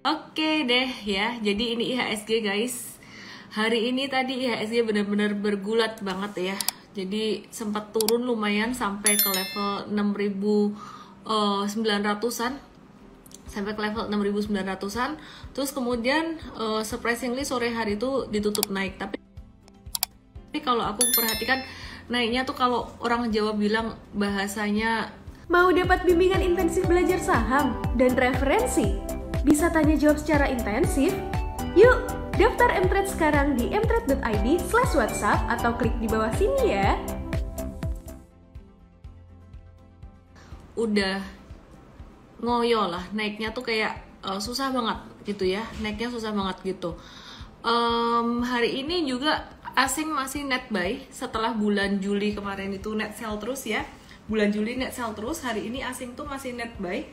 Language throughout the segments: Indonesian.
Oke deh ya, jadi ini IHSG guys. Hari ini tadi IHSG benar-benar bergulat banget ya. Jadi sempat turun lumayan sampai ke level 6.900-an. Sampai ke level 6.900-an. Terus kemudian surprisingly sore hari itu ditutup naik. Tapi kalau aku perhatikan naiknya tuh kalau orang Jawa bilang bahasanya, mau dapat bimbingan intensif belajar saham dan referensi? Bisa tanya jawab secara intensif? Yuk, daftar Mtrade sekarang di mtrade.id/WhatsApp atau klik di bawah sini ya. udah ngoyo lah, naiknya tuh kayak susah banget gitu ya, naiknya susah banget gitu. Hari ini juga asing masih net buy setelah bulan Juli kemarin itu net sell terus ya. Bulan Juli net sell terus, hari ini asing tuh masih net buy.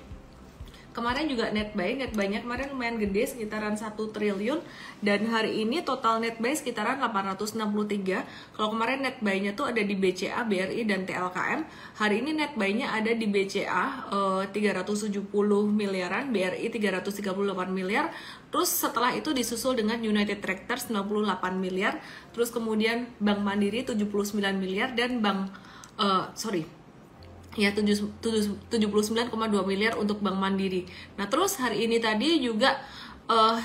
Kemarin juga net buy-nya kemarin lumayan gede sekitaran 1 triliun, dan hari ini total net buy sekitaran 863. Kalau kemarin net buy-nya tuh ada di BCA, BRI dan TLKM. Hari ini net buy-nya ada di BCA 370 miliaran, BRI 338 miliar. Terus setelah itu disusul dengan United Tractors 98 miliar, terus kemudian Bank Mandiri 79 miliar dan ya 79,2 miliar untuk Bank Mandiri. Nah terus hari ini tadi juga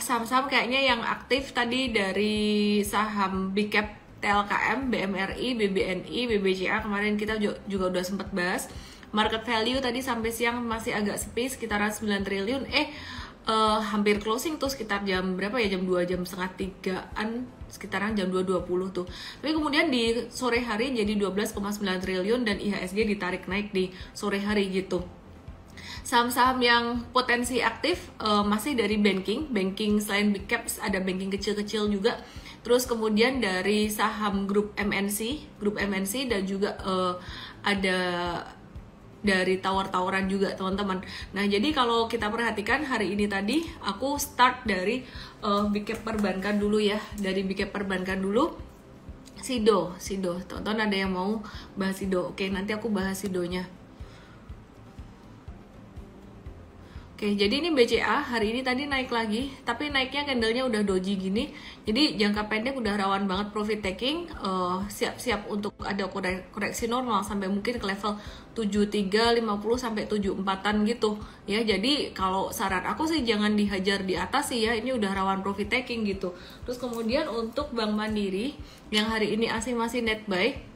saham-saham kayaknya yang aktif tadi dari saham Big Cap, TLKM, BMRI, BBNI, BBCA kemarin kita juga udah sempat bahas. Market value tadi sampai siang masih agak sepi sekitaran 9 triliun. Hampir closing tuh sekitar jam berapa ya, jam 2, jam setengah 3-an, sekitaran jam 2.20 tuh. Tapi kemudian di sore hari jadi 12,9 triliun dan IHSG ditarik naik di sore hari gitu. Saham-saham yang potensi aktif masih dari banking selain Big Caps ada banking kecil-kecil juga. Terus kemudian dari saham grup MNC dan juga ada dari tawar-tawaran juga teman-teman. Nah jadi kalau kita perhatikan hari ini tadi aku start dari Big Cap perbankan dulu ya. Dari Big Cap perbankan dulu, Sido teman-teman ada yang mau bahas Sido? Oke, nanti aku bahas Sidonya. Oke, jadi ini BCA hari ini tadi naik lagi, tapi naiknya candlenya udah doji gini. Jadi jangka pendek udah rawan banget profit taking, siap-siap untuk ada koreksi normal sampai mungkin ke level 7350 sampai 74-an gitu ya. Jadi kalau saran aku sih jangan dihajar di atas sih ya, ini udah rawan profit taking gitu. Terus kemudian untuk Bank Mandiri yang hari ini asing masih net buy.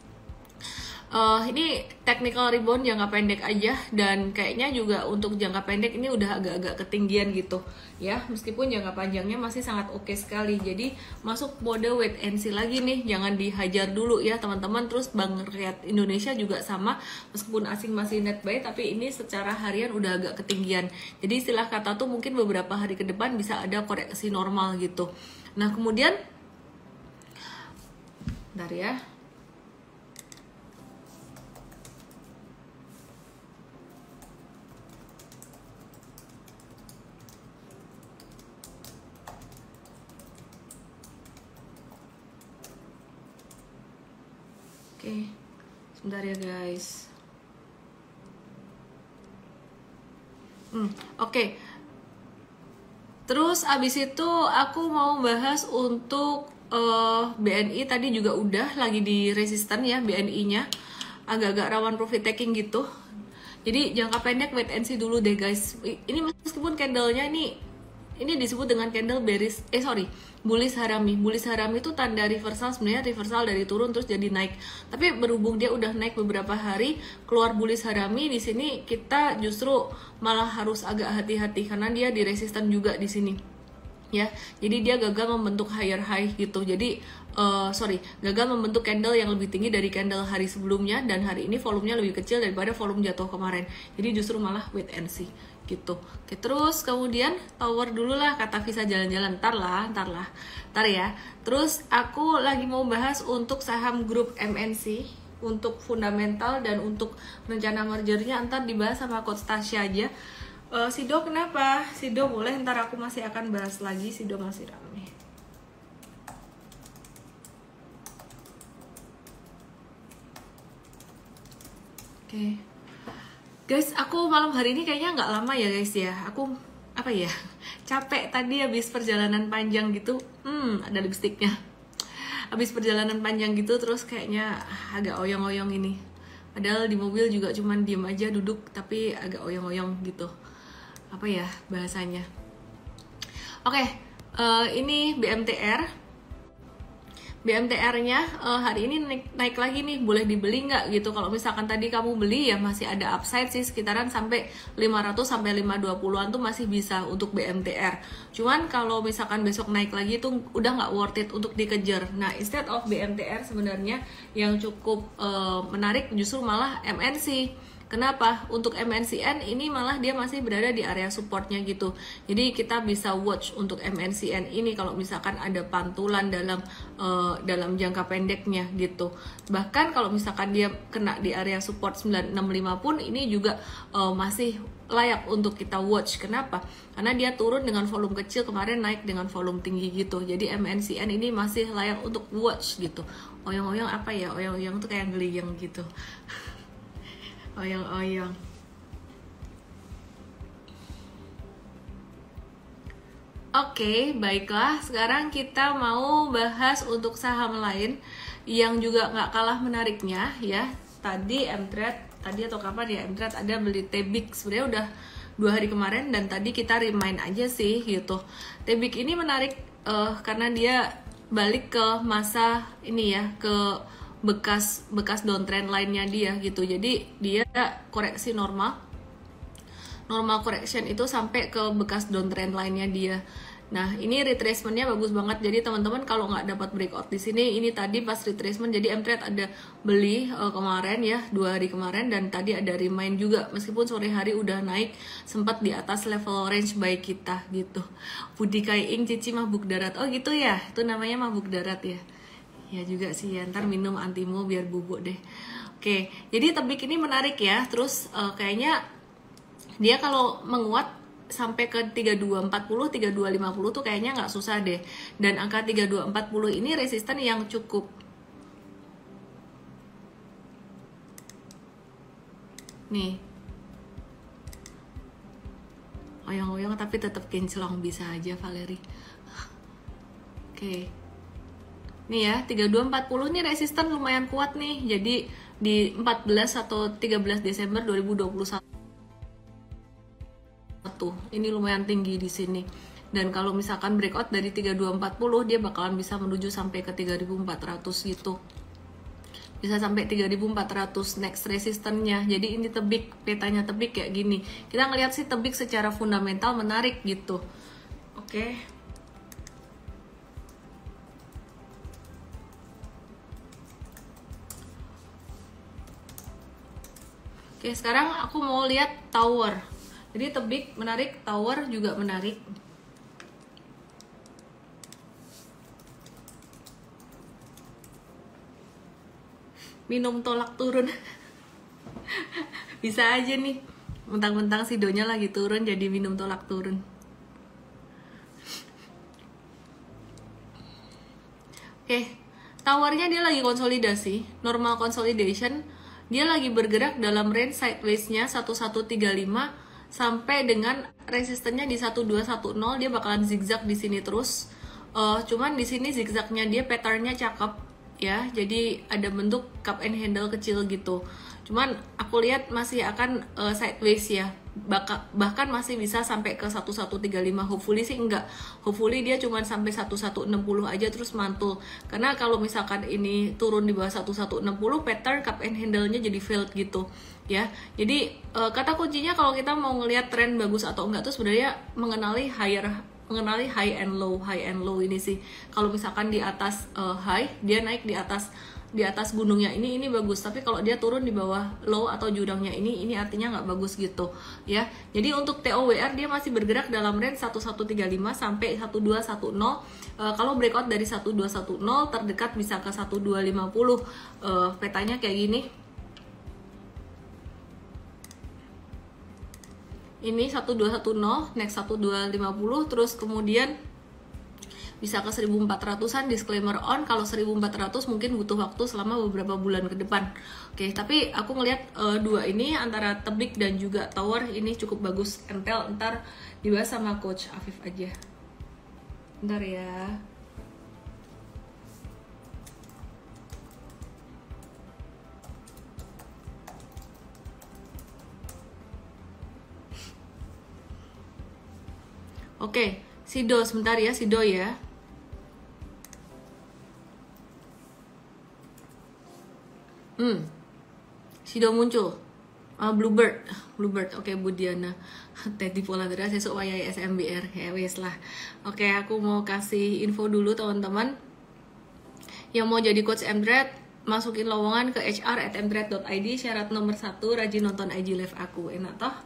Ini technical rebound jangka pendek aja, dan kayaknya juga untuk jangka pendek ini udah agak-agak ketinggian gitu ya, meskipun jangka panjangnya masih sangat oke sekali. Jadi masuk mode wait and see lagi nih, jangan dihajar dulu ya teman-teman. Terus Bank Rakyat Indonesia juga sama, meskipun asing masih net buy tapi ini secara harian udah agak ketinggian. Jadi istilah kata tuh mungkin beberapa hari ke depan bisa ada koreksi normal gitu. Nah kemudian bentar ya. Oke, sebentar ya guys. Oke. Terus abis itu aku mau bahas untuk BNI tadi juga udah lagi di resisten ya, BNI-nya agak-agak rawan profit taking gitu. Jadi jangka pendek wait and see dulu deh guys. Ini meskipun candlenya ini disebut dengan candle bullish harami. Bullish harami itu tanda reversal, sebenarnya reversal dari turun terus jadi naik. Tapi berhubung dia udah naik beberapa hari, keluar bullish harami di sini kita justru malah harus agak hati-hati karena dia di resisten juga di sini. Ya, jadi dia gagal membentuk higher high gitu. Jadi gagal membentuk candle yang lebih tinggi dari candle hari sebelumnya, dan hari ini volumenya lebih kecil daripada volume jatuh kemarin. Jadi justru malah wait and see gitu. Oke, terus kemudian tower dulu lah, kata Visa jalan-jalan, ntar ya. Terus aku lagi mau bahas untuk saham grup MNC untuk fundamental dan untuk rencana mergernya ntar dibahas sama Coach Tasya aja. Sido kenapa? Sido boleh, ntar aku masih akan bahas lagi, Sido masih rame. Oke. Guys, aku malam hari ini kayaknya nggak lama ya guys ya. Aku apa ya, capek tadi habis perjalanan panjang gitu. Ada lipstiknya. Habis perjalanan panjang gitu terus kayaknya agak oyong-oyong ini. Padahal di mobil juga cuman diem aja duduk, tapi agak oyong-oyong gitu. Apa ya bahasanya? Oke, ini BMTR. BMTR-nya hari ini naik lagi nih, boleh dibeli nggak gitu. Kalau misalkan tadi kamu beli ya masih ada upside sih, sekitaran sampai 500 sampai 520-an tuh masih bisa untuk BMTR. Cuman kalau misalkan besok naik lagi tuh udah nggak worth it untuk dikejar. Nah, instead of BMTR sebenarnya yang cukup menarik justru malah MNC. Kenapa? Untuk MNCN ini malah dia masih berada di area supportnya gitu. Jadi kita bisa watch untuk MNCN ini kalau misalkan ada pantulan dalam jangka pendeknya gitu. Bahkan kalau misalkan dia kena di area support 965 pun ini juga masih layak untuk kita watch. Kenapa? Karena dia turun dengan volume kecil, kemarin naik dengan volume tinggi gitu. Jadi MNCN ini masih layak untuk watch gitu. Oyong-oyong apa ya? Oyong-oyong tuh kayak geliyang gitu. Oyong-oyong. Oke, baiklah. Sekarang kita mau bahas untuk saham lain yang juga nggak kalah menariknya ya. Tadi Mtrade, tadi atau kapan ya Mtrade ada beli Tebik. Sebenarnya udah 2 hari kemarin dan tadi kita remind aja sih gitu. Tebik ini menarik karena dia balik ke masa ini ya, ke bekas downtrend lainnya dia gitu. Jadi dia koreksi normal correction itu sampai ke bekas downtrend lainnya dia. Nah, ini retracementnya bagus banget. Jadi teman-teman kalau nggak dapat breakout di sini, ini tadi pas retracement. Jadi Mtrade ada beli kemarin ya, 2 hari kemarin, dan tadi ada remind juga. Meskipun sore hari udah naik, sempat di atas level range buy kita gitu. Budi Kaiing Cici mabuk darat. Oh gitu ya, itu namanya mabuk darat ya. Ya juga sih ya, ntar minum antimo biar bubuk deh. Oke, jadi Tebik ini menarik ya. Terus kayaknya dia kalau menguat sampai ke 3240, 3250 tuh kayaknya nggak susah deh. Dan angka 3240 ini resisten yang cukup. Nih. Oyong-oyong tapi tetap kinclong, bisa aja Valerie. Oke. Nih ya, 3240 nih resisten lumayan kuat nih. Jadi di 14 atau 13 Desember 2021 ini lumayan tinggi di sini. Dan kalau misalkan breakout dari 3240, dia bakalan bisa menuju sampai ke 3400 gitu. Bisa sampai 3400 next resistennya. Jadi ini Tebik, petanya Tebik kayak gini. Kita ngelihat sih Tebik secara fundamental menarik gitu. Oke. Oke, sekarang aku mau lihat Tower. Jadi Tebik menarik, Tower juga menarik. Minum tolak turun. Bisa aja nih. Mentang-mentang Sidonya lagi turun jadi minum tolak turun. Oke, Towernya dia lagi konsolidasi, normal consolidation. Dia lagi bergerak dalam range sideways-nya 1135 sampai dengan resistennya di 1210. Dia bakalan zigzag di sini terus. Cuman di sini zigzagnya dia patternnya cakep ya. Jadi ada bentuk cup and handle kecil gitu. Cuman aku lihat masih akan sideways ya. Bahkan masih bisa sampai ke 1135. Hopefully sih enggak. Hopefully dia cuma sampai 1160 aja terus mantul. Karena kalau misalkan ini turun di bawah 1160, pattern cup and handle-nya jadi failed gitu ya. Jadi kata kuncinya kalau kita mau ngelihat tren bagus atau enggak tuh sebenarnya mengenali high and low ini sih. Kalau misalkan di atas high, dia naik di atas gunungnya ini bagus, tapi kalau dia turun di bawah low atau jurangnya ini artinya nggak bagus gitu ya. Jadi untuk TOWR dia masih bergerak dalam range 1135 sampai 1210. Kalau breakout dari 1210 terdekat bisa ke 1250. Petanya kayak gini. Ini 1210, next 1250, terus kemudian bisa ke 1400-an, disclaimer on. Kalau 1400 mungkin butuh waktu selama beberapa bulan ke depan. Oke, tapi aku ngelihat dua ini antara Tebik dan juga Tower ini cukup bagus. Entel ntar dibahas sama Coach Afif aja. Bentar ya. Oke, Sido sebentar ya, Sido ya. Sido muncul. Bluebird. Oke, Bu Diana. Teddy Poladra sesuk wayahe SMBR. Ya wes lah. Oke, aku mau kasih info dulu teman-teman. Yang mau jadi coach Mtrade, masukin lowongan ke hr@mtrade.id. Syarat nomor 1, rajin nonton IG live aku. Enak toh?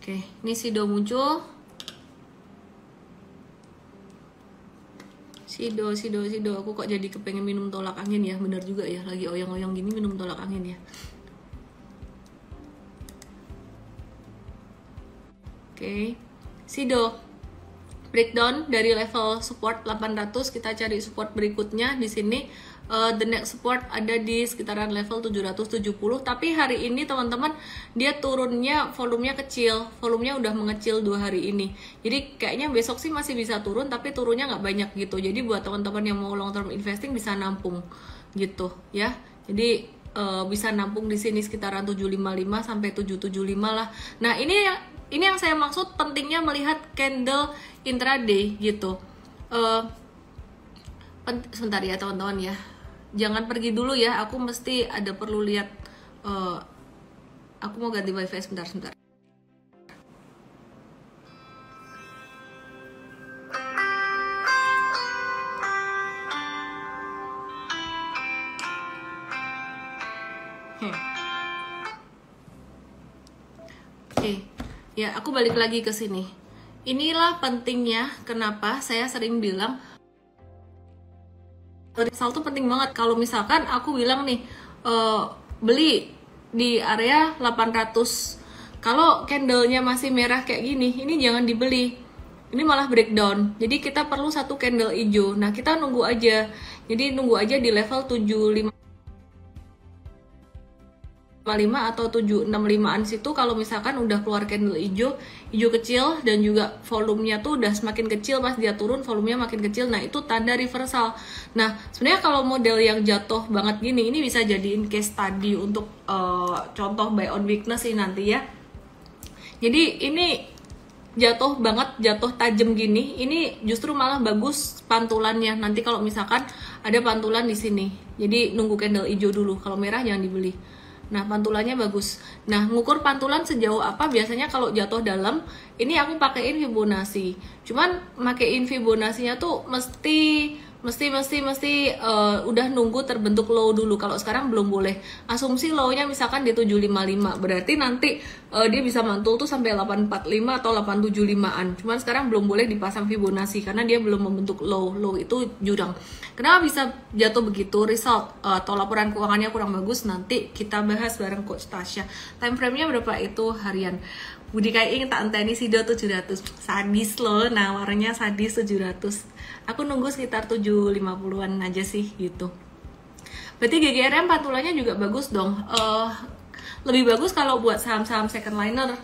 Oke, ini Sido muncul. Sido, aku kok jadi kepengen minum tolak angin ya. Bener juga ya, lagi oyong-oyong gini minum tolak angin ya. Oke, Sido breakdown dari level support 800, kita cari support berikutnya di sini. The next support ada di sekitaran level 770, tapi hari ini teman-teman dia turunnya volumenya kecil, volumenya udah mengecil 2 hari ini, jadi kayaknya besok sih masih bisa turun, tapi turunnya nggak banyak gitu. Jadi buat teman-teman yang mau long term investing bisa nampung gitu ya, jadi bisa nampung di sini sekitaran 755 sampai 775 lah. Nah ini yang saya maksud pentingnya melihat candle intraday gitu. Sebentar ya teman-teman ya, jangan pergi dulu ya, aku mesti ada perlu lihat. Aku mau ganti wifi sebentar. Oke, ya aku balik lagi ke sini. Inilah pentingnya kenapa saya sering bilang result tuh penting banget. Kalau misalkan aku bilang nih beli di area 800, kalau candlenya masih merah kayak gini, ini jangan dibeli, ini malah breakdown. Jadi kita perlu satu candle hijau. Nah kita nunggu aja, jadi nunggu aja di level 755 atau 765an situ. Kalau misalkan udah keluar candle hijau kecil dan juga volumenya tuh udah semakin kecil, pas dia turun volumenya makin kecil, nah itu tanda reversal. Nah sebenarnya kalau model yang jatuh banget gini, ini bisa jadiin case study untuk contoh buy on weakness sih nanti ya. Jadi ini jatuh banget, jatuh tajam gini, ini justru malah bagus pantulannya. Nanti kalau misalkan ada pantulan di sini, jadi nunggu candle hijau dulu, kalau merah jangan dibeli. Nah pantulannya bagus. Nah ngukur pantulan sejauh apa biasanya kalau jatuh dalam, ini aku pakein Fibonacci. Cuman pakein Fibonacci-nya tuh mesti udah nunggu terbentuk low dulu. Kalau sekarang belum boleh. Asumsi low-nya misalkan di 755, berarti nanti dia bisa mantul tuh sampai 845 atau 875an. Cuman sekarang belum boleh dipasang Fibonacci karena dia belum membentuk low. Low itu jurang. Kenapa bisa jatuh begitu? Result atau laporan keuangannya kurang bagus, nanti kita bahas bareng Coach Tasya. Time frame-nya berapa itu harian? Budi Kaing tak enteni Sido 700. Sadis loh, nawarnya sadis 700. Aku nunggu sekitar 750-an aja sih gitu. Berarti GGRM pantulannya juga bagus dong. Lebih bagus kalau buat saham-saham second liner,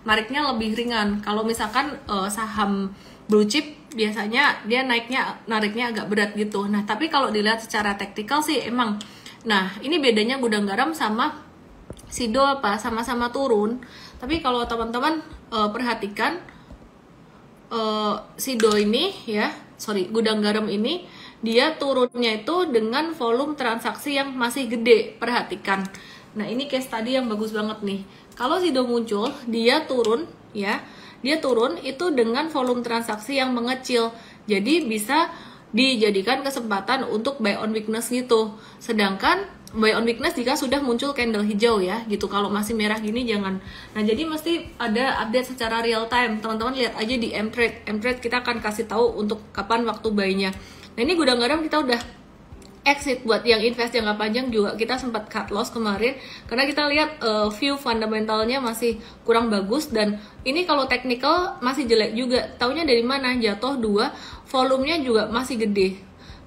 nariknya lebih ringan. Kalau misalkan saham blue chip biasanya dia nariknya agak berat gitu. Nah tapi kalau dilihat secara taktikal sih emang, nah ini bedanya Gudang Garam sama Sido apa, sama-sama turun. Tapi kalau teman-teman perhatikan Sido ini ya, Gudang Garam ini dia turunnya itu dengan volume transaksi yang masih gede. Perhatikan. Nah ini case tadi yang bagus banget nih. Kalau Sido muncul, dia turun ya, dia turun itu dengan volume transaksi yang mengecil. Jadi bisa dijadikan kesempatan untuk buy on weakness gitu. Sedangkan buy on weakness jika sudah muncul candle hijau ya gitu. Kalau masih merah gini jangan. Nah jadi mesti ada update secara real time. Teman-teman lihat aja di Mtrade kita akan kasih tahu untuk kapan waktu buy-nya. Nah ini Gudang Garam kita udah exit. Buat yang invest jangka panjang juga kita sempat cut loss kemarin karena kita lihat view fundamentalnya masih kurang bagus, dan ini kalau technical masih jelek juga. Taunya dari mana? Jatuh 2, volumenya juga masih gede.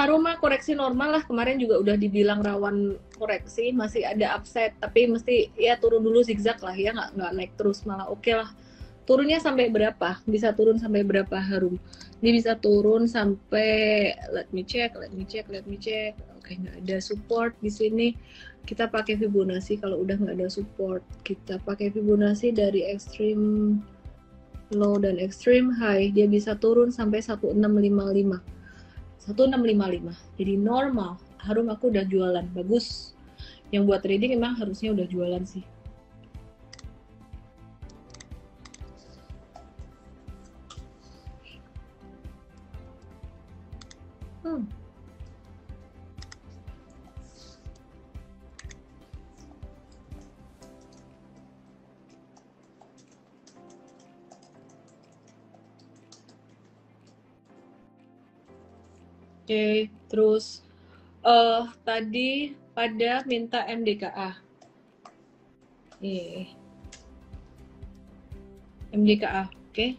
Harum mah koreksi normal lah, kemarin juga udah dibilang rawan koreksi, masih ada upside, tapi mesti ya turun dulu zigzag lah ya, nggak naik terus, malah oke lah. Turunnya sampai berapa? Bisa turun sampai berapa Harum? Ini bisa turun sampai, let me check. Oke, nggak ada support di sini. Kita pakai Fibonacci. Kalau udah nggak ada support, kita pakai Fibonacci dari extreme low dan extreme high. Dia bisa turun sampai 1655. 1655. Jadi normal. Harum aku udah jualan, bagus. Yang buat trading emang harusnya udah jualan sih. Oke, terus tadi pada minta MDKA. MDKA, oke.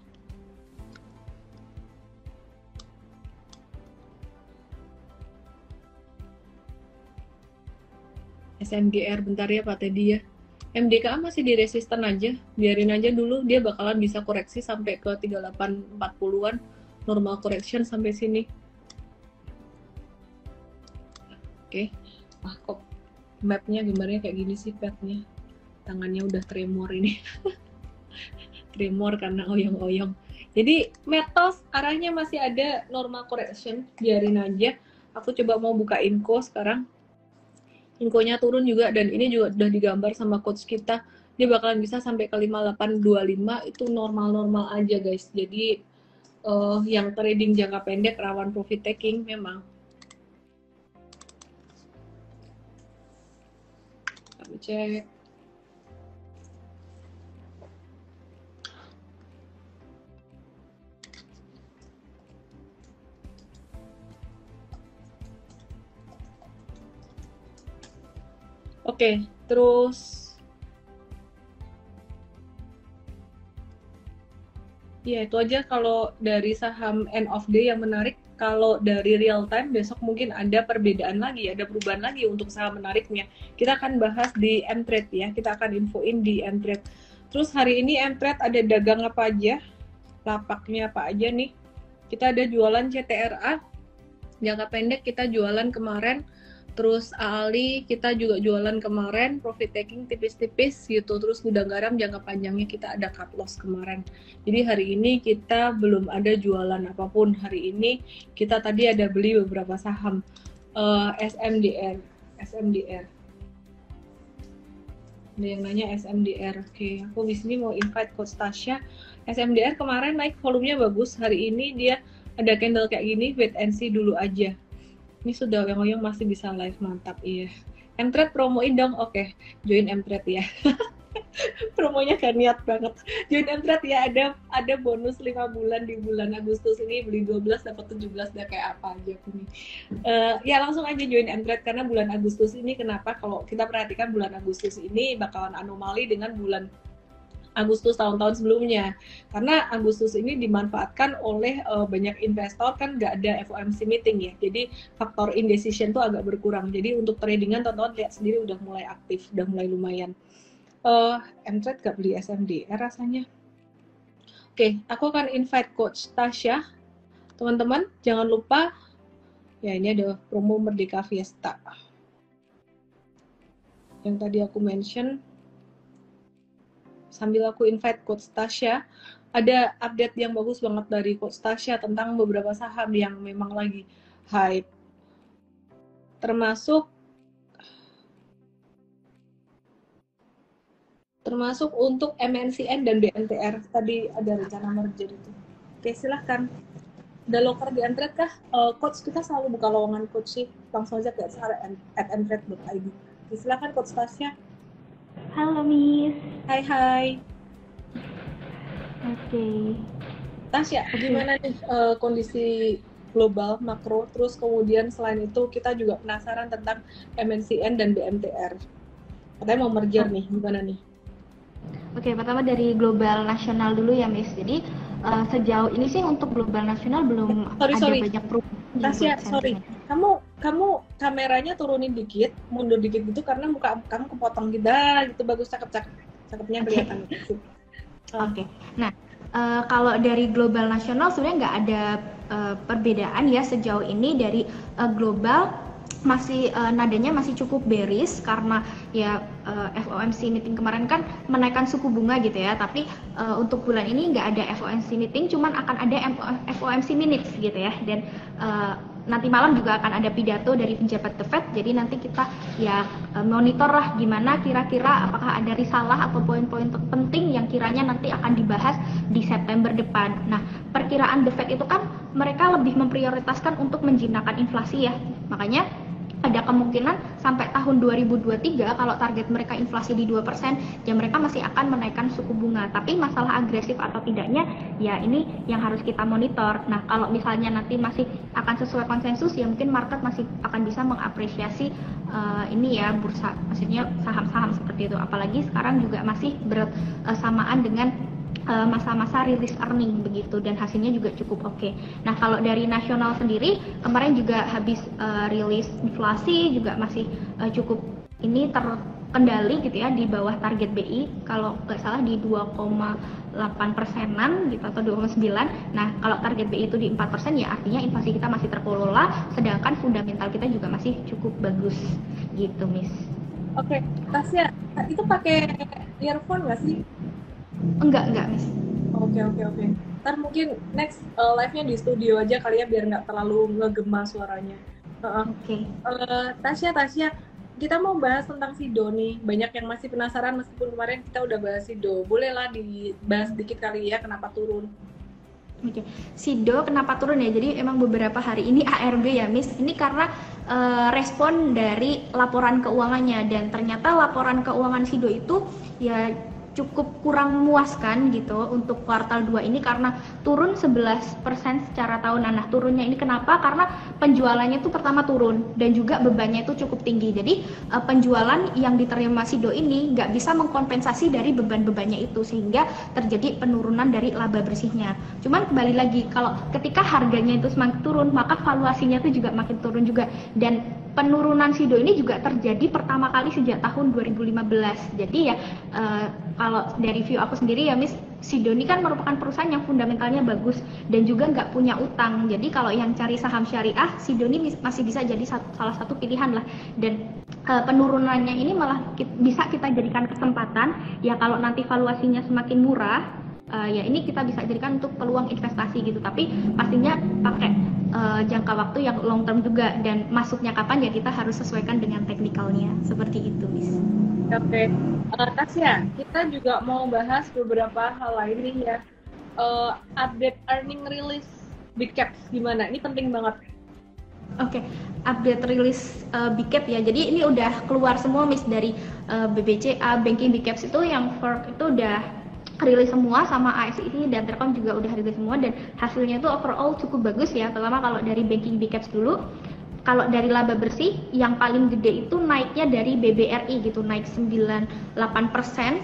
SMGR, bentar ya Pak Teddy ya. MDKA masih di resisten aja, biarin aja dulu, dia bakalan bisa koreksi sampai ke 3840-an, normal correction sampai sini. Oke, kok mapnya gambarnya kayak gini sih, padnya tangannya udah tremor ini. Tremor karena oyong-oyong. Jadi metals arahnya masih ada normal correction, biarin aja. Aku coba mau buka info sekarang. Infonya turun juga, dan ini juga udah digambar sama coach kita. Dia bakalan bisa sampai ke 5825, itu normal-normal aja guys. Jadi yang trading jangka pendek rawan profit taking memang. Cek. Oke, terus ya itu aja kalau dari saham end of day yang menarik. Kalau dari real time besok mungkin ada perbedaan lagi, ada perubahan lagi untuk saham menariknya. Kita akan bahas di Mtrade ya, kita akan infoin di Mtrade. Terus hari ini Mtrade ada dagang apa aja, lapaknya apa aja nih. Kita ada jualan CTRA, jangka pendek kita jualan kemarin. Terus AALI kita juga jualan kemarin, profit taking tipis-tipis gitu. Terus gudang garam jangka panjangnya kita ada cut loss kemarin. Jadi hari ini kita belum ada jualan apapun. Hari ini kita tadi ada beli beberapa saham SMDR. Ada yang nanya SMDR. Oke, aku di sini mau invite Coach Tasya. SMDR kemarin naik volumenya bagus. Hari ini dia ada candle kayak gini, wait and see dulu aja. Ini sudah yang masih bisa live, mantap, iya. Mtrade promoin dong, oke. Join Mtrade ya. Promonya kan niat banget. Join Mtrade ya, ada bonus 5 bulan di bulan Agustus ini, beli 12 dapat 17, udah kayak apa aja nih. Ya langsung aja join Mtrade, karena bulan Agustus ini kenapa kalau kita perhatikan bulan Agustus ini bakalan anomali dengan bulan Agustus tahun-tahun sebelumnya, karena Agustus ini dimanfaatkan oleh banyak investor, kan nggak ada FOMC meeting ya, jadi faktor indecision tuh agak berkurang. Jadi untuk tradingan teman-teman lihat sendiri udah mulai aktif, udah mulai lumayan. Mtrade gak beli SMDR rasanya. Oke, aku akan invite Coach Tasya. Teman-teman jangan lupa ya, ini ada promo Merdeka Fiesta yang tadi aku mention. Sambil aku invite Coach Tasya, ada update yang bagus banget dari Coach Tasya tentang beberapa saham yang memang lagi hype. Termasuk untuk MNCN dan BNTR. Tadi ada rencana merger itu. Oke, silahkan. Ada loker di Mtrade kah? Coach, kita selalu buka lowongan coach sih. Langsung aja ke @mtrade.id. Silahkan Coach Tasya. Halo Miss. Hai. Oke. Tasya, gimana nih kondisi global makro? Terus kemudian selain itu kita juga penasaran tentang MNCN dan BMTR. Katanya mau merger nih, gimana nih? Oke, pertama dari global nasional dulu ya Miss. Jadi sejauh ini sih untuk global nasional belum Sorry. banyak perubahan. Tasya, sorry. Kamu kameranya turunin dikit, mundur dikit gitu karena muka kamu kepotong gitu bagus, cakepnya kelihatan. Oke. Nah, kalau dari global nasional sebenarnya nggak ada perbedaan ya sejauh ini. Dari global masih nadanya masih cukup bearish karena ya FOMC meeting kemarin kan menaikkan suku bunga gitu ya, tapi untuk bulan ini nggak ada FOMC meeting, cuman akan ada FOMC minutes gitu ya, dan nanti malam juga akan ada pidato dari pejabat The Fed. Jadi nanti kita ya monitor lah gimana kira-kira apakah ada risalah atau poin-poin penting yang kiranya nanti akan dibahas di September depan. Nah, perkiraan The Fed itu kan mereka lebih memprioritaskan untuk menjinakkan inflasi ya, makanya ada kemungkinan sampai tahun 2023 kalau target mereka inflasi di 2%, ya mereka masih akan menaikkan suku bunga. Tapi masalah agresif atau tidaknya, ya ini yang harus kita monitor. Nah, kalau misalnya nanti masih akan sesuai konsensus, ya mungkin market masih akan bisa mengapresiasi ini ya bursa, maksudnya saham-saham seperti itu. Apalagi sekarang juga masih bersamaan dengan masa-masa rilis earning begitu, dan hasilnya juga cukup oke. Nah, kalau dari nasional sendiri kemarin juga habis rilis inflasi juga masih cukup ini terkendali gitu ya, di bawah target BI kalau nggak salah di 2,8%-an gitu atau 2,9. Nah, kalau target BI itu di 4% ya artinya inflasi kita masih terkelola, sedangkan fundamental kita juga masih cukup bagus gitu, Miss. Oke, Tasya, itu pakai earphone nggak sih? Enggak, Miss. Oke. Ntar mungkin next live-nya di studio aja kali ya, biar nggak terlalu ngegema suaranya. Oke. Tasya, kita mau bahas tentang SIDO nih. Banyak yang masih penasaran meskipun kemarin kita udah bahas SIDO. Bolehlah dibahas dikit kali ya, kenapa turun? Oke, SIDO kenapa turun ya? Jadi emang beberapa hari ini ARB ya, Miss. Ini karena respon dari laporan keuangannya, dan ternyata laporan keuangan SIDO itu ya cukup kurang memuaskan gitu untuk kuartal 2 ini karena turun 11% secara tahunan. Nah, turunnya ini kenapa? Karena penjualannya itu pertama turun dan juga bebannya itu cukup tinggi. Jadi penjualan yang diterima SIDO ini nggak bisa mengkompensasi dari beban-bebannya itu, sehingga terjadi penurunan dari laba bersihnya. Cuman kembali lagi, kalau ketika harganya itu semakin turun, maka valuasinya itu juga makin turun juga. Dan penurunan SIDO ini juga terjadi pertama kali sejak tahun 2015. Jadi ya kalau dari view aku sendiri ya, Miss, SIDO ini kan merupakan perusahaan yang fundamentalnya bagus dan juga nggak punya utang. Jadi kalau yang cari saham syariah, SIDO ini masih bisa jadi salah satu pilihan lah. Dan penurunannya ini malah bisa kita jadikan kesempatan ya, kalau nanti valuasinya semakin murah, ya ini kita bisa jadikan untuk peluang investasi gitu. Tapi pastinya pakai jangka waktu yang long term juga, dan masuknya kapan ya kita harus sesuaikan dengan teknikalnya, seperti itu, Miss. Oke. Tasya, kita juga mau bahas beberapa hal lain nih ya. Update earning release big caps gimana? Ini penting banget. Oke, update rilis big cap ya. Jadi ini udah keluar semua, Miss, dari BBCA, banking big caps itu yang fork itu udah rilis semua, sama ASI dan Telkom juga udah rilis semua, dan hasilnya itu overall cukup bagus ya. Pertama kalau dari banking big caps dulu, kalau dari laba bersih yang paling gede itu naiknya dari BBRI gitu, naik 98%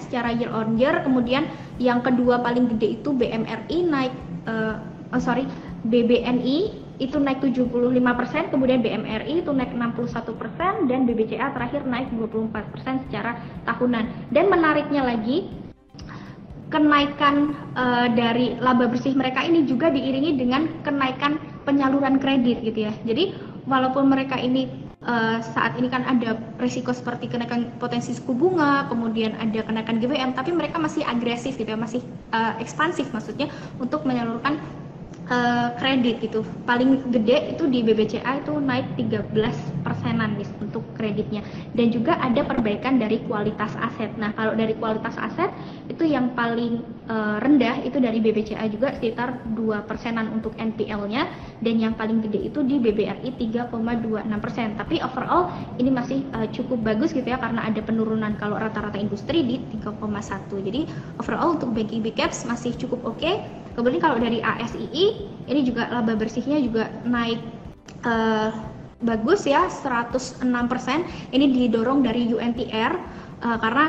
secara year on year. Kemudian yang kedua paling gede itu BMRI naik BBNI itu naik 75%, kemudian BMRI itu naik 61%, dan BBCA terakhir naik 24% secara tahunan. Dan menariknya lagi, kenaikan dari laba bersih mereka ini juga diiringi dengan kenaikan penyaluran kredit gitu ya. Jadi walaupun mereka ini saat ini kan ada risiko seperti kenaikan potensi suku bunga, kemudian ada kenaikan GBM, tapi mereka masih agresif gitu ya, masih ekspansif maksudnya untuk menyalurkan kredit gitu. Paling gede itu di BBCA itu naik 13%-an untuk kreditnya, dan juga ada perbaikan dari kualitas aset. Nah, kalau dari kualitas aset itu yang paling rendah itu dari BBCA juga sekitar 2%-an untuk NPL-nya, dan yang paling gede itu di BBRI 3,26%. Tapi overall ini masih cukup bagus gitu ya, karena ada penurunan kalau rata-rata industri di 3,1. Jadi overall untuk banking big caps masih cukup oke. Kemudian kalau dari ASII ini juga laba bersihnya juga naik bagus ya, 106%. Ini didorong dari UNTR karena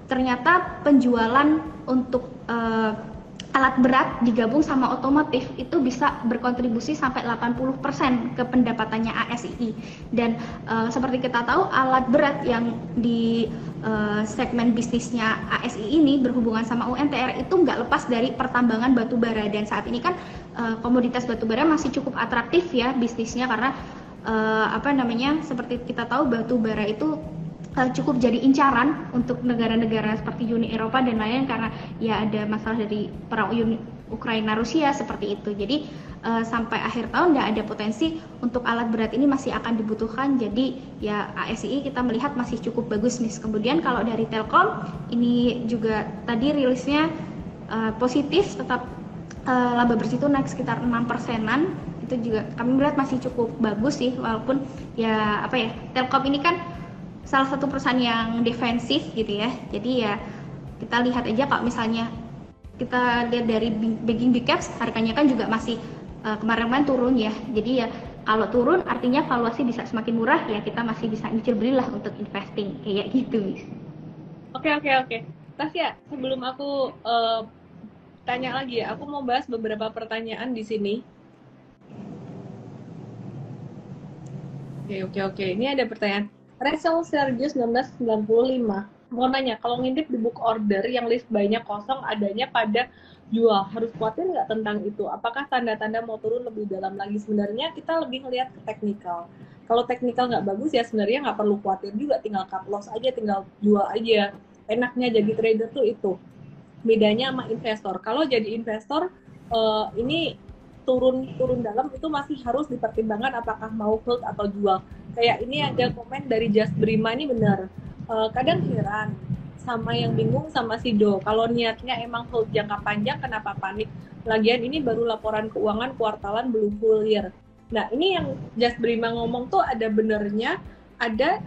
ternyata penjualan untuk alat berat digabung sama otomotif itu bisa berkontribusi sampai 80% ke pendapatannya ASII. Dan seperti kita tahu alat berat yang di segmen bisnisnya ASI ini berhubungan sama UMTR itu nggak lepas dari pertambangan batu bara, dan saat ini kan komoditas batu bara masih cukup atraktif ya bisnisnya, karena seperti kita tahu batu bara itu cukup jadi incaran untuk negara-negara seperti Uni Eropa dan lain-lain, karena ya ada masalah dari perang Ukraina Rusia seperti itu. Jadi sampai akhir tahun nggak ada potensi untuk alat berat ini masih akan dibutuhkan. Jadi ya ASI kita melihat masih cukup bagus nih. Kemudian kalau dari Telkom ini juga tadi rilisnya positif, tetap laba bersih itu naik sekitar 6%-an. Itu juga kami melihat masih cukup bagus sih, walaupun ya Telkom ini kan salah satu perusahaan yang defensif gitu ya. Jadi ya kita lihat aja kalau misalnya kita lihat dari banking big caps, harganya kan juga masih kemarin-kemarin turun ya. Jadi ya kalau turun artinya valuasi bisa semakin murah, ya kita masih bisa nyicil belilah untuk investing kayak gitu, Miss. Oke. Tasya, sebelum aku tanya lagi ya, aku mau bahas beberapa pertanyaan di sini. Oke. Ini ada pertanyaan. Rachel Sergius 1995 mau nanya, kalau ngintip di book order yang list buy-nya kosong adanya pada jual, harus khawatir nggak tentang itu? Apakah tanda-tanda mau turun lebih dalam lagi? Sebenarnya kita lebih ngelihat ke teknikal. Kalau teknikal nggak bagus ya sebenarnya nggak perlu khawatir juga, tinggal cut loss aja, tinggal jual aja. Enaknya jadi trader tuh itu. Bedanya sama investor. Kalau jadi investor ini turun dalam itu masih harus dipertimbangkan apakah mau hold atau jual. Kayak ini ada komen dari Just Brima, ini benar. Kadang heran sama yang bingung sama Sido. Kalau niatnya emang hold jangka panjang, kenapa panik? Lagian ini baru laporan keuangan kuartalan, belum full year. Nah ini yang Just Brima ngomong tuh ada benernya, ada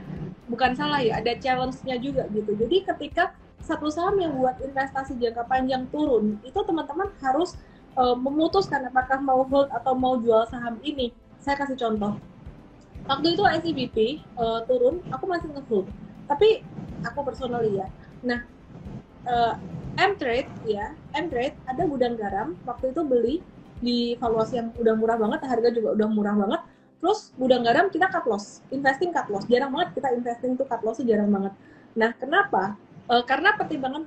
bukan salah ya, ada challenge-nya juga gitu. Jadi ketika satu saham yang buat investasi jangka panjang turun, itu teman-teman harus memutuskan apakah mau hold atau mau jual saham ini. Saya kasih contoh. Waktu itu ICBP turun, aku masih nge-hold. Tapi aku personally ya. Nah, M-Trade ada gudang garam. Waktu itu beli di valuasi yang udah murah banget, harga juga udah murah banget. Terus gudang garam kita cut loss, investing cut loss. Jarang banget kita investing tuh cut loss tuh jarang banget. Nah, kenapa? Karena pertimbangan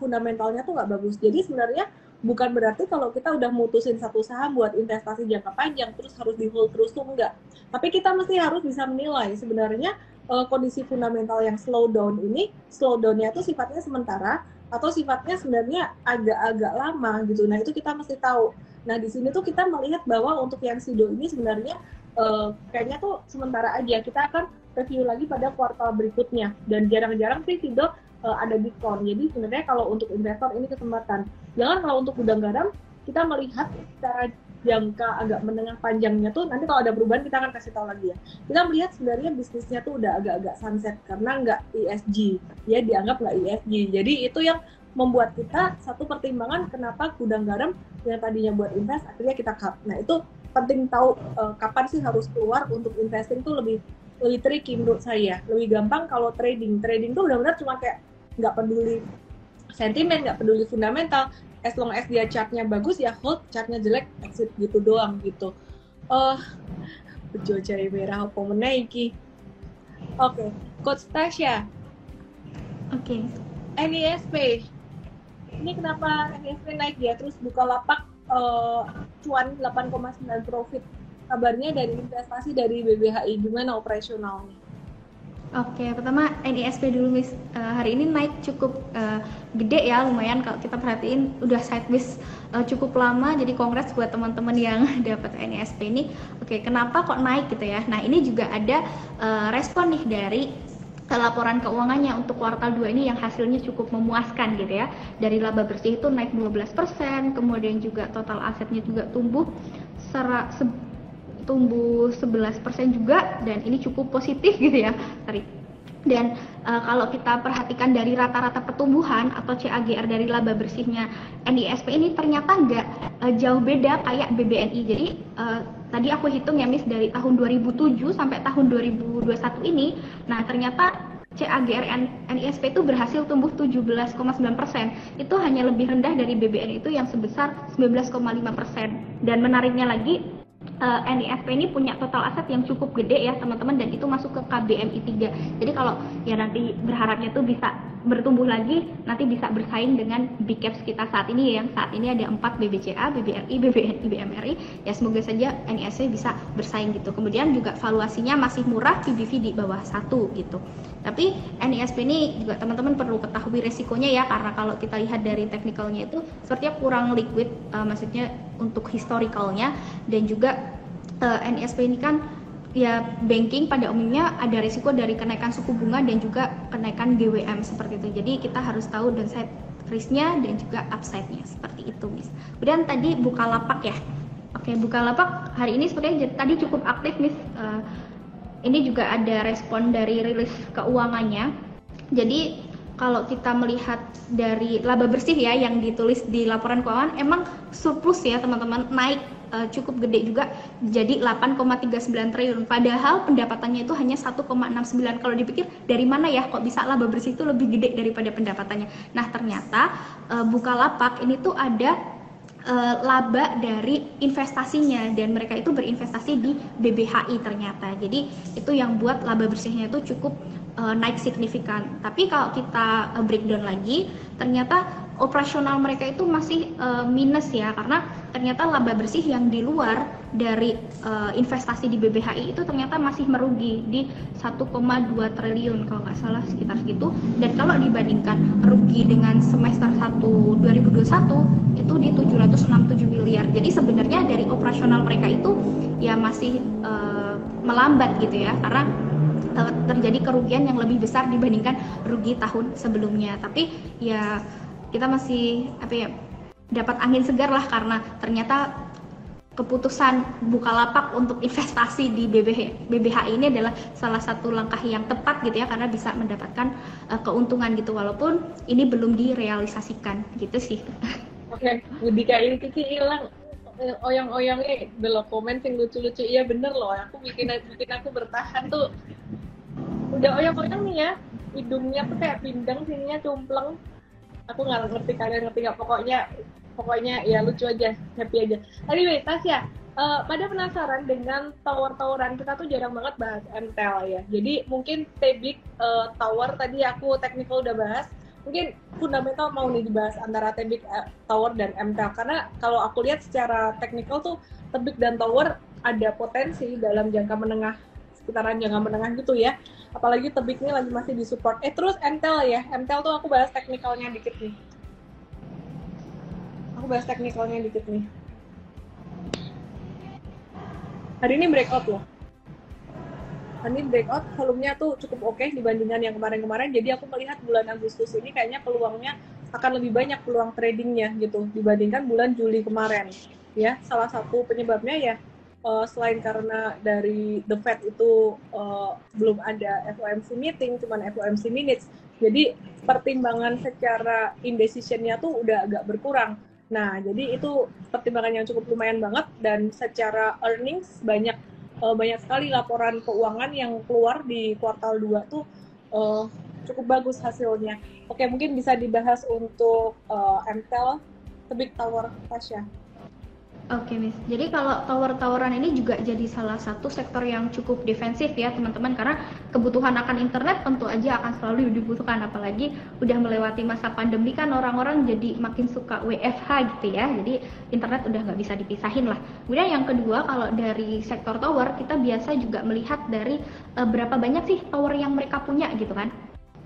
fundamentalnya tuh nggak bagus. Jadi sebenarnya bukan berarti kalau kita udah mutusin satu saham buat investasi jangka panjang terus harus di hold terus tuh enggak. Tapi kita mesti harus bisa menilai sebenarnya kondisi fundamental yang slowdown ini, slowdownnya itu sifatnya sementara atau sifatnya sebenarnya agak-agak lama gitu. Nah itu kita mesti tahu. Nah di sini tuh kita melihat bahwa untuk yang Sido ini sebenarnya kayaknya tuh sementara aja. Kita akan review lagi pada kuartal berikutnya, dan jarang-jarang sih Sido ada diskon. Jadi sebenarnya kalau untuk investor ini kesempatan. Jangan kalau untuk gudang garam kita melihat secara jangka agak menengah panjangnya tuh nanti kalau ada perubahan kita akan kasih tahu lagi ya. Kita melihat sebenarnya bisnisnya tuh udah agak-agak sunset karena nggak ESG, ya dianggap nggak ESG. Jadi itu yang membuat kita satu pertimbangan kenapa gudang garam yang tadinya buat invest akhirnya kita cut. Nah itu penting tahu kapan sih harus keluar. Untuk investing tuh lebih tricky menurut saya. Lebih gampang kalau trading tuh benar-benar cuma kayak nggak peduli sentimen, nggak peduli fundamental, as long as dia chartnya bagus ya hold, chartnya jelek exit gitu doang gitu. Bejo cari merah apa menaiki. Oke, Coach Tasya. Oke. NISP. Ini kenapa NISP naik ya? Terus buka lapak cuan 8,9 profit. Kabarnya dari investasi dari BBHI, gimana operasionalnya? Oke, pertama NISP dulu Miss. Hari ini naik cukup gede ya, lumayan kalau kita perhatiin udah sideways cukup lama. Jadi congrats buat teman-teman yang dapat NISP ini. Oke, kenapa kok naik gitu ya? Nah, ini juga ada respon nih dari laporan keuangannya untuk kuartal 2 ini yang hasilnya cukup memuaskan gitu ya. Dari laba bersih itu naik 12%, kemudian juga total asetnya juga tumbuh 11% juga, dan ini cukup positif gitu ya. Dan kalau kita perhatikan dari rata-rata pertumbuhan atau CAGR dari laba bersihnya NISP ini ternyata nggak jauh beda kayak BBNI. Jadi tadi aku hitung ya Miss, dari tahun 2007 sampai tahun 2021 ini, nah ternyata CAGR NISP itu berhasil tumbuh 17,9%. Itu hanya lebih rendah dari BBN itu yang sebesar 19,5%. Dan menariknya lagi, NISP ini punya total aset yang cukup gede ya teman-teman, dan itu masuk ke KBMI 3. Jadi kalau ya nanti berharapnya tuh bisa bertumbuh lagi, nanti bisa bersaing dengan big caps kita saat ini, yang saat ini ada 4, BBCA, BBRI, BBNI, BMRI. Ya semoga saja NISP bisa bersaing gitu. Kemudian juga valuasinya masih murah, PBV di bawah 1 gitu. Tapi NISP ini juga teman-teman perlu ketahui resikonya ya, karena kalau kita lihat dari teknikalnya itu sepertinya kurang liquid, maksudnya untuk historicalnya, dan juga NISP ini kan ya banking pada umumnya ada risiko dari kenaikan suku bunga dan juga kenaikan GWM seperti itu. Jadi kita harus tahu downside risk-nya dan juga upside-nya seperti itu, Miss. Kemudian tadi Bukalapak ya. Oke, Bukalapak hari ini sebenarnya tadi cukup aktif, Miss. Ini juga ada respon dari rilis keuangannya. Jadi kalau kita melihat dari laba bersih ya yang ditulis di laporan keuangan, emang surplus ya teman-teman, naik cukup gede juga jadi 8,39 triliun. Padahal pendapatannya itu hanya 1,69. Kalau dipikir dari mana ya kok bisa laba bersih itu lebih gede daripada pendapatannya. Nah ternyata Bukalapak ini tuh ada laba dari investasinya, dan mereka itu berinvestasi di BBHI ternyata. Jadi itu yang buat laba bersihnya itu cukup naik signifikan. Tapi kalau kita breakdown lagi, ternyata operasional mereka itu masih minus ya, karena ternyata laba bersih yang di luar dari investasi di BBHI itu ternyata masih merugi di 1,2 triliun kalau nggak salah, sekitar segitu. Dan kalau dibandingkan rugi dengan semester 1 2021 itu di 767 miliar. Jadi sebenarnya dari operasional mereka itu ya masih melambat gitu ya, karena terjadi kerugian yang lebih besar dibandingkan rugi tahun sebelumnya. Tapi ya kita masih dapat angin segar lah, karena ternyata keputusan Bukalapak untuk investasi di BBHI ini adalah salah satu langkah yang tepat gitu ya, karena bisa mendapatkan keuntungan gitu, walaupun ini belum direalisasikan gitu sih. Oke, Budika ini Kiki hilang oyang-oyangnya belum komen sing lucu-lucu. Iya bener loh, aku bikin aku bertahan tuh. Udah oyang-oyang nih ya, hidungnya tuh kayak pindang, sininya cumpleng. Aku nggak ngerti, kalian ngerti nggak? Pokoknya ya lucu aja, happy aja. Anyway, Tasya, pada penasaran dengan tower-toweran, kita tuh jarang banget bahas MTEL ya. Jadi mungkin Tebik tower tadi aku technical udah bahas. Mungkin fundamental mau nih dibahas antara Tebik tower dan MTEL, karena kalau aku lihat secara technical tuh Tebik dan tower ada potensi dalam jangka menengah, sekitaran jangka menengah gitu ya. Apalagi Tebik ini lagi masih disupport. Terus MTEL ya, MTEL tuh aku bahas teknikalnya dikit nih. Hari ini breakout loh. Hari ini breakout, volumenya tuh cukup oke dibandingkan yang kemarin-kemarin. Jadi aku melihat bulan Agustus ini kayaknya peluangnya akan lebih banyak, peluang tradingnya gitu dibandingkan bulan Juli kemarin. Ya, salah satu penyebabnya ya selain karena dari The Fed itu belum ada FOMC meeting, cuman FOMC minutes. Jadi pertimbangan secara indecision-nya tuh udah agak berkurang. Nah, jadi itu pertimbangan yang cukup lumayan banget, dan secara earnings banyak sekali laporan keuangan yang keluar di kuartal 2 tuh cukup bagus hasilnya. Oke, mungkin bisa dibahas untuk MTEL, Tebik Tower, Tasya. Oke, Miss. Jadi kalau tower-toweran ini juga jadi salah satu sektor yang cukup defensif ya, teman-teman, karena kebutuhan akan internet tentu aja akan selalu dibutuhkan, apalagi udah melewati masa pandemi kan orang-orang jadi makin suka WFH gitu ya. Jadi internet udah nggak bisa dipisahin lah. Kemudian yang kedua, kalau dari sektor tower kita biasa juga melihat dari berapa banyak sih tower yang mereka punya gitu kan.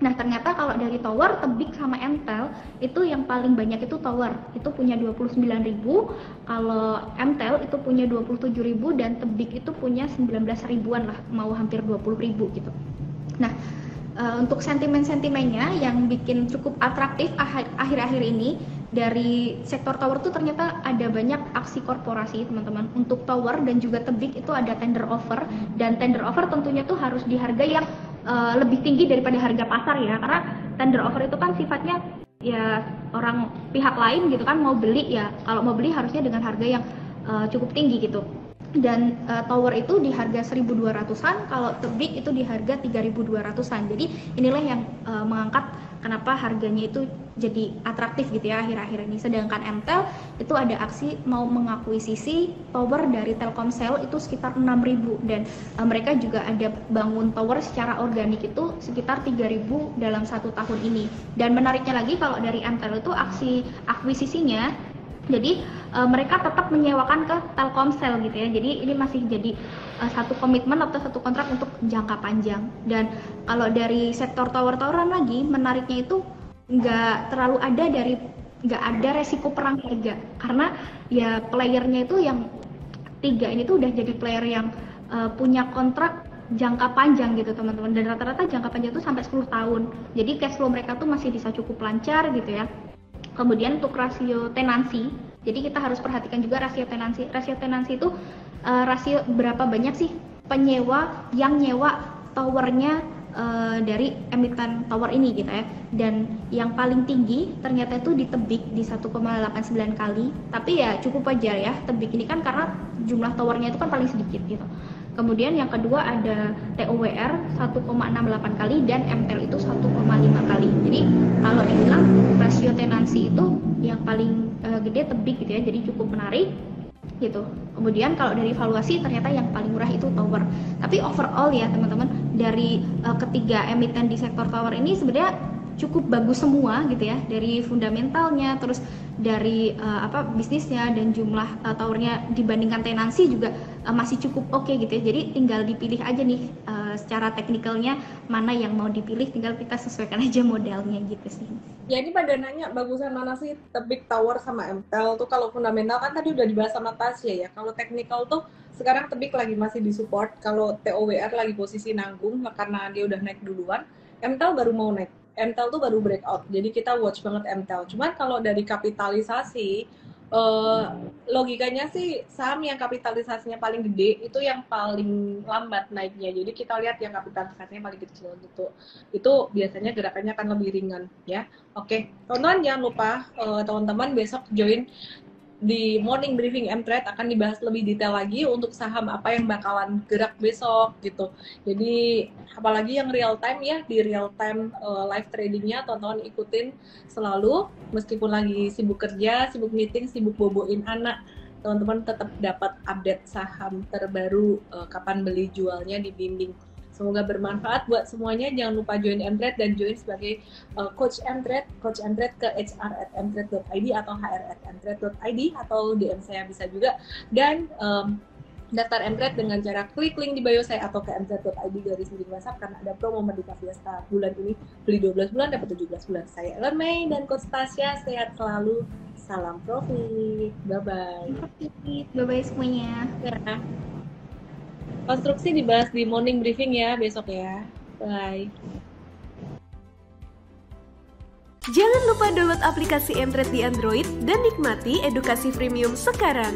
Nah ternyata kalau dari tower, Tebik sama MTEL itu yang paling banyak itu tower, itu punya 29.000, kalau MTEL itu punya 27.000, dan Tebik itu punya 19.000-an lah, mau hampir 20.000 gitu. Nah untuk sentimen-sentimennya yang bikin cukup atraktif akhir-akhir ini dari sektor tower tuh ternyata ada banyak aksi korporasi teman-teman. Untuk tower dan juga Tebik itu ada tender offer, dan tender offer tentunya tuh harus di harga yang lebih tinggi daripada harga pasar ya, karena tender offer itu kan sifatnya ya orang pihak lain gitu kan mau beli ya, kalau mau beli harusnya dengan harga yang cukup tinggi gitu. dan tower itu di harga 1.200-an, kalau tebik itu di harga 3.200-an. Jadi inilah yang mengangkat kenapa harganya itu jadi atraktif gitu ya akhir-akhir ini. Sedangkan Mtel itu ada aksi mau mengakuisisi tower dari Telkomsel itu sekitar 6.000, dan mereka juga ada bangun tower secara organik itu sekitar 3.000 dalam 1 tahun ini. Dan menariknya lagi kalau dari Mtel itu aksi akuisisinya, jadi mereka tetap menyewakan ke Telkomsel gitu ya. Jadi ini masih jadi satu komitmen atau satu kontrak untuk jangka panjang. Dan kalau dari sektor tower-toweran lagi, menariknya itu nggak ada resiko perang harga, karena ya playernya itu yang 3 ini tuh udah jadi player yang punya kontrak jangka panjang gitu teman-teman, dan rata-rata jangka panjang itu sampai 10 tahun. Jadi cash flow mereka tuh masih bisa cukup lancar gitu ya. Kemudian untuk rasio tenansi, jadi kita harus perhatikan juga rasio tenansi. Rasio tenansi itu rasio berapa banyak sih penyewa yang nyewa towernya dari emiten tower ini gitu ya. Dan yang paling tinggi ternyata itu di Tebik di 1,89 kali. Tapi ya cukup wajar ya, Tebik ini kan karena jumlah towernya itu kan paling sedikit gitu. Kemudian yang kedua ada TOWR 1,68 kali dan MTEL itu 1,5 kali. Jadi kalau dibilang rasio tenansi itu yang paling gede Tebik gitu ya, jadi cukup menarik gitu. Kemudian kalau dari valuasi ternyata yang paling murah itu tower. Tapi overall ya teman-teman, dari ketiga emiten di sektor tower ini sebenarnya cukup bagus semua gitu ya, dari fundamentalnya, terus dari bisnisnya, dan jumlah towernya dibandingkan tenansi juga masih cukup oke gitu ya. Jadi tinggal dipilih aja nih secara teknikalnya mana yang mau dipilih, tinggal kita sesuaikan aja modelnya gitu sih. Ya ini pada nanya bagusan mana sih Tebik Tower sama Mtel tuh. Kalau fundamental kan tadi udah dibahas sama Tasya ya. Kalau teknikal tuh sekarang Tebik lagi masih disupport. Kalau TOWR lagi posisi nanggung karena dia udah naik duluan. Mtel baru mau naik. Mtel tuh baru breakout. Jadi kita watch banget Mtel. Cuman kalau dari kapitalisasi, logikanya sih saham yang kapitalisasinya paling gede itu yang paling lambat naiknya. Jadi kita lihat yang kapitalisasinya paling kecil gitu. Itu biasanya gerakannya akan lebih ringan ya. Oke, teman-teman jangan lupa teman-teman besok join di morning briefing Mtrade, akan dibahas lebih detail lagi untuk saham apa yang bakalan gerak besok gitu. Jadi apalagi yang real time ya, di real time live tradingnya teman-teman ikutin selalu, meskipun lagi sibuk kerja, sibuk meeting, sibuk boboin anak, teman-teman tetap dapat update saham terbaru, kapan beli jualnya dibimbing. Semoga bermanfaat buat semuanya. Jangan lupa join Mtrade dan join sebagai coach Mtrade ke hr@mtrade.id atau hr@mtrade.id, atau DM saya bisa juga. Dan daftar Mtrade dengan cara klik link di bio saya atau ke mtrade.id WhatsApp, karena ada promo Merdeka Fiesta bulan ini, beli 12 bulan dapat 17 bulan. Saya Ellen May dan Coach Tasya, sehat selalu, salam profit, bye-bye. Bye-bye semuanya. Ya. Konstruksi dibahas di morning briefing ya besok ya. Bye. Jangan lupa download aplikasi Mtrade di Android dan nikmati edukasi premium sekarang.